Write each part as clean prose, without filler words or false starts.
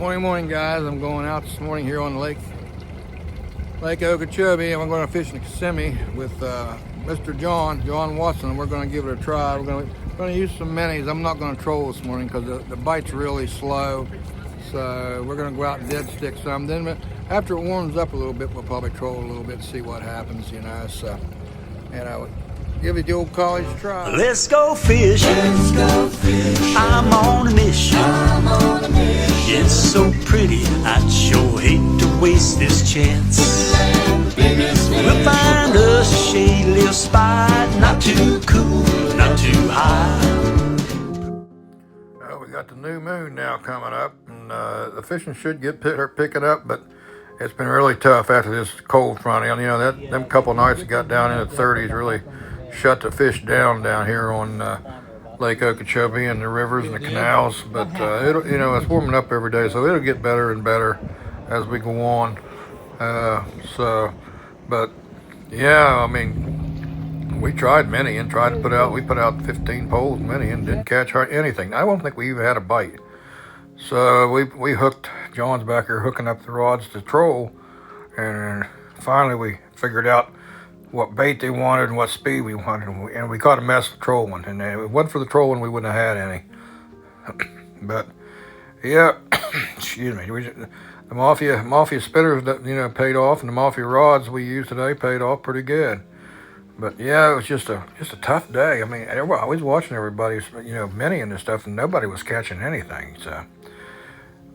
Morning, guys. I'm going out this morning here on Lake Okeechobee, and we're going to fish in the Kissimmee with Mr. John Watson. We're going to give it a try. We're going to use some minis. I'm not going to troll this morning because the bite's really slow. So we're going to go out and dead stick some. Then after it warms up a little bit, we'll probably troll a little bit and see what happens, you know. So, give it the old college try. Let's go fishing. Let's go fishing. I'm on a mission. I'm on a mission. It's so pretty, I'd sure hate to waste this chance. We'll find us a shady little spot, not too cool, not too high. We got the new moon now coming up, and the fishing should get picking up, but it's been really tough after this cold front. You know, them couple nights it got down in the 30s really shut the fish down here on Lake Okeechobee and the rivers and the canals. But it's warming up every day, so it'll get better and better as we go on. But yeah, I mean, we tried many and tried to we put out 15 poles many and didn't catch anything. I don't think we even had a bite. So we hooked. John's back here hooking up the rods to troll, and finally we figured out what bait they wanted and what speed we wanted, and we caught a mess of trolling. And if it wasn't for the trolling, we wouldn't have had any. But yeah, excuse me. The Mafia spinners that paid off, and the Mafia rods we used today paid off pretty good. But yeah, it was just a tough day. I mean, I was watching everybody's many and this stuff, and nobody was catching anything. So,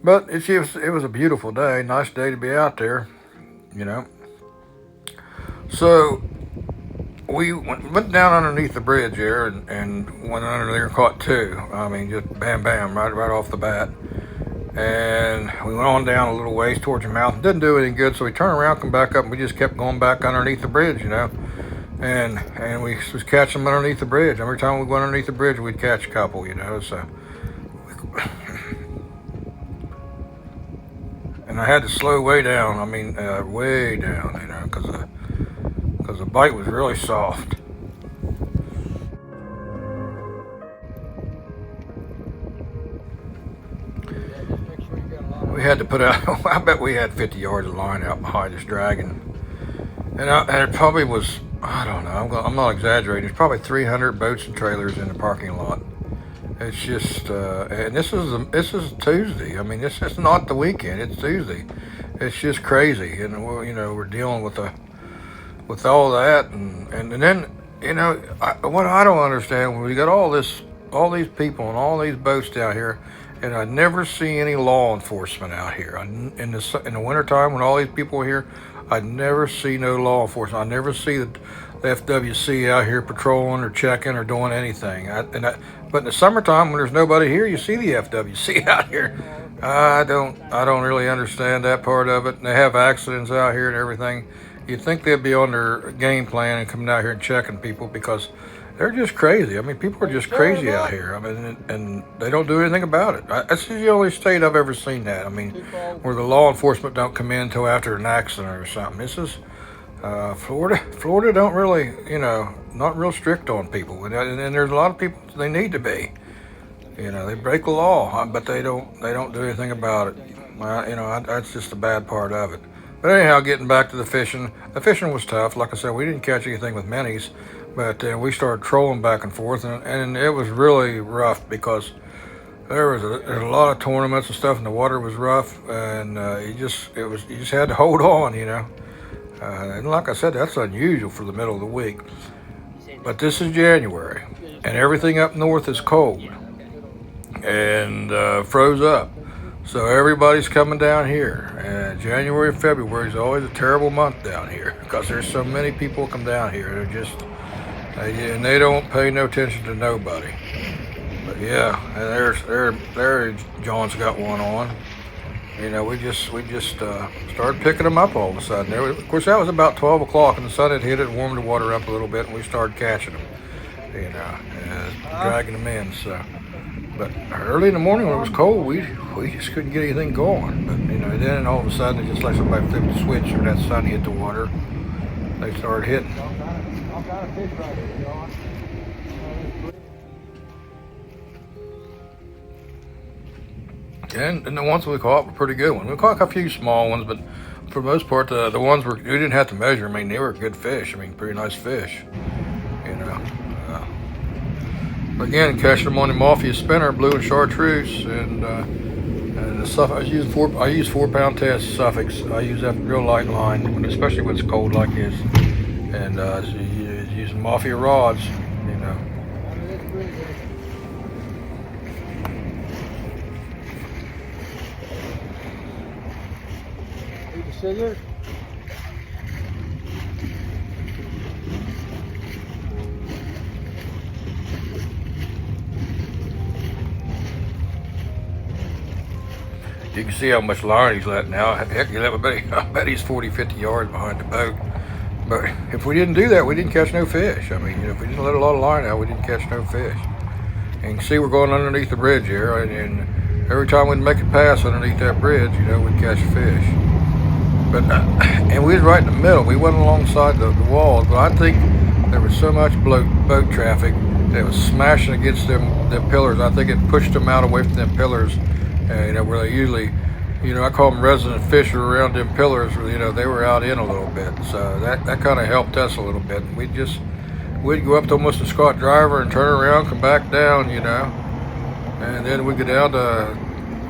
but it was a beautiful day, nice day to be out there, So we went down underneath the bridge here and went under there and caught two. I mean, just bam, bam, right off the bat. And we went on down a little ways towards the mountain. Didn't do anything good, so we turned around, come back up, and we just kept going back underneath the bridge, And we was catching them underneath the bridge. Every time we went underneath the bridge, we'd catch a couple, So, and I had to slow way down. I mean, way down, because the bite was really soft. We had to put out, I bet we had 50 yards of line out behind this dragon. And it probably was, I don't know, I'm not exaggerating, there's probably 300 boats and trailers in the parking lot. It's just, and this is Tuesday. I mean, this is not the weekend, it's Tuesday. It's just crazy. And, we're dealing with all that, and then what I don't understand, when we got all these people and all these boats down here, and I never see any law enforcement out here. In the wintertime when all these people are here, I never see no law enforcement. I never see the FWC out here patrolling or checking or doing anything. But in the summertime when there's nobody here, you see the FWC out here. I don't really understand that part of it. And they have accidents out here and everything. You'd think they'd be on their game plan and coming out here and checking people, because they're just crazy. I mean, people are just crazy out here. I mean, and they don't do anything about it. That's the only state I've ever seen that. I mean, where the law enforcement don't come in until after an accident or something. This is Florida. Florida don't really, not real strict on people. And there's a lot of people they need to be. They break the law, but they don't do anything about it. That's just the bad part of it. But anyhow, getting back to the fishing was tough. Like I said, we didn't catch anything with minis, but we started trolling back and forth, and it was really rough because there's a lot of tournaments and stuff, and the water was rough, and you just had to hold on, And like I said, that's unusual for the middle of the week. But this is January, and everything up north is cold and froze up. So everybody's coming down here, and January and February is always a terrible month down here because there's so many people come down here. And they don't pay no attention to nobody. But yeah, and there John's got one on. We just started picking them up all of a sudden. Of course, that was about 12 o'clock, and the sun had hit it, warmed the water up a little bit, and we started catching them, and dragging them in. So. But early in the morning when it was cold, we just couldn't get anything going. But then all of a sudden, it just like somebody flipped the switch, or that sun hit the water, they started hitting. I've got a fish right here, John. And the ones we caught were pretty good ones. We caught a few small ones, but for the most part, the ones we didn't have to measure. I mean, they were good fish. I mean, pretty nice fish. You know. Again, catching them on the Mafia spinner, blue and chartreuse, and the stuff I use 4-pound test Suffolks. I use that real light line, especially when it's cold like this, and using Mafia rods. You know. Scissors. You can see how much line he's letting out. Heck, I bet he's 40, 50 yards behind the boat. But if we didn't do that, we didn't catch no fish. I mean, if we didn't let a lot of line out, we didn't catch no fish. And you can see we're going underneath the bridge here, and every time we'd make a pass underneath that bridge, you know, we'd catch fish. But and we was right in the middle. We wasn't alongside the walls, but I think there was so much boat traffic that it was smashing against them pillars. I think it pushed them out away from them pillars. You know, where they usually, you know, I call them resident fisher around them pillars. You know, they were out in a little bit, so that kind of helped us a little bit. We'd go up to almost the Scott driver and turn around, come back down, you know, and then we'd go down to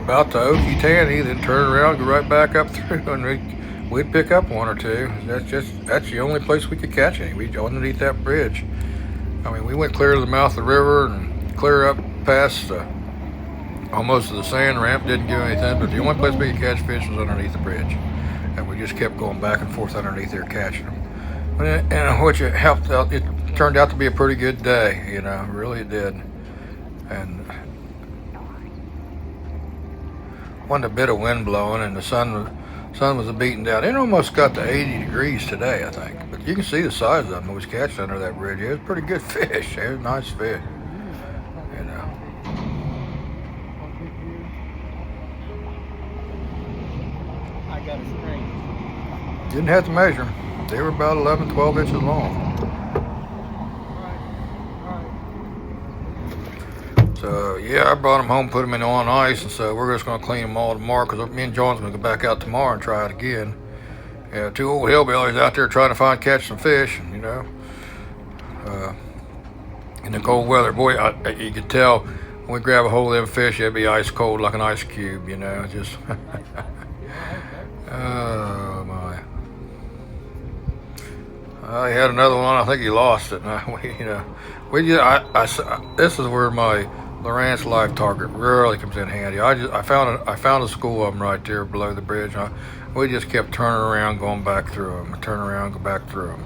about to Okeechobee, then turn around, go right back up through, and we'd pick up one or two. That's the only place we could catch any. We underneath that bridge. I mean, we went clear to the mouth of the river and clear up past almost to the sand ramp. Didn't do anything, but the only place we could catch fish was underneath the bridge, and we just kept going back and forth underneath there catching them. And which it helped out. It turned out to be a pretty good day, you know, really it did. And wasn't a bit of wind blowing, and the sun was beating down. It almost got to 80 degrees today, I think. But you can see the size of them. It was catching under that bridge. It was pretty good fish. It was nice fish, you know. I got a string. Didn't have to measure them. They were about 11, 12 inches long. So yeah, I brought them home, put them on ice, and so we're just gonna clean them all tomorrow, because me and John's gonna go back out tomorrow and try it again. Yeah, two old hillbillies out there trying to catch some fish, you know. In the cold weather, boy, you could tell when we grab a hold of them fish, it'd be ice cold like an ice cube, you know. Just oh my. I had another one. I think he lost it. This is where my Lowrance live target really comes in handy. I found a school of them right there below the bridge. We just kept turning around, going back through them, turn around, go back through them.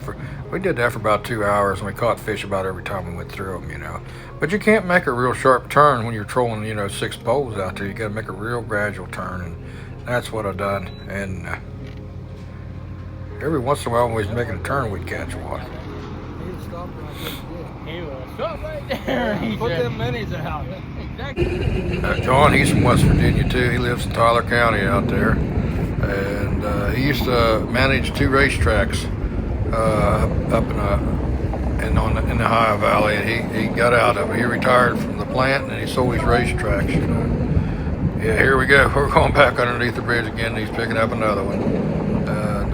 We did that for about 2 hours, and we caught fish about every time we went through them, you know. But you can't make a real sharp turn when you're trolling, you know, 6 poles out there. You got to make a real gradual turn, and that's what I done. And every once in a while, when we was making a turn, we'd catch one. He will stop right there. He put them minis out. Exactly. John, he's from West Virginia too. He lives in Tyler County out there, and he used to manage 2 racetracks up in the Ohio Valley. And he got out of it. He retired from the plant, and he sold his racetracks. You know. Yeah, here we go. We're going back underneath the bridge again. He's picking up another one. And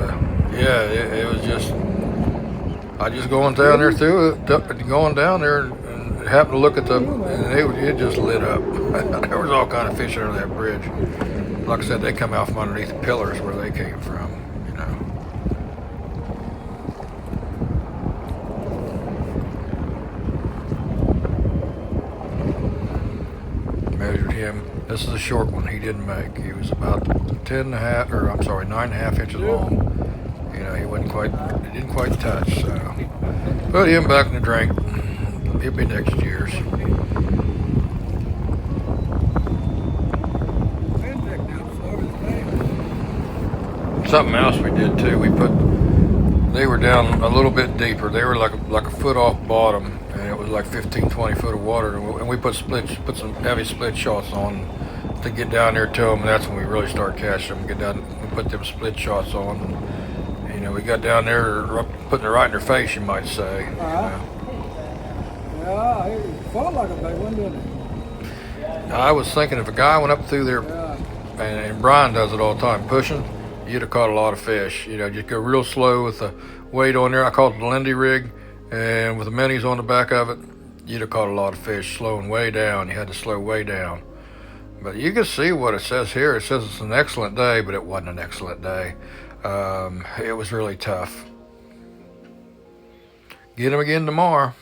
yeah, it was just. I just going down there going down there and happened to look at them, and it just lit up. There was all kind of fish under that bridge. Like I said, they come out from underneath the pillars where they came from, you know. Measured him. This is a short one he didn't make. He was about 9.5 inches long. You know, he didn't quite touch, so put him back in the drink. He'll be next year's. Something else we did too, they were down a little bit deeper. They were like a foot off bottom, and it was like 15, 20 foot of water, and we put some heavy split shots on to get down there to them, and that's when we really start catching them. Get down, we put them split shots on, and, you know, we got down there putting it right in their face, you might say. You know. Yeah, it felt like a big one, didn't it? I was thinking if a guy went up through there and Brian does it all the time, pushing, you'd have caught a lot of fish. You know, just go real slow with the weight on there. I call it the Lindy rig, and with the minis on the back of it, you'd have caught a lot of fish, slowing way down. You had to slow way down. But you can see what it says here. It says it's an excellent day, but it wasn't an excellent day. It was really tough. Get them again tomorrow.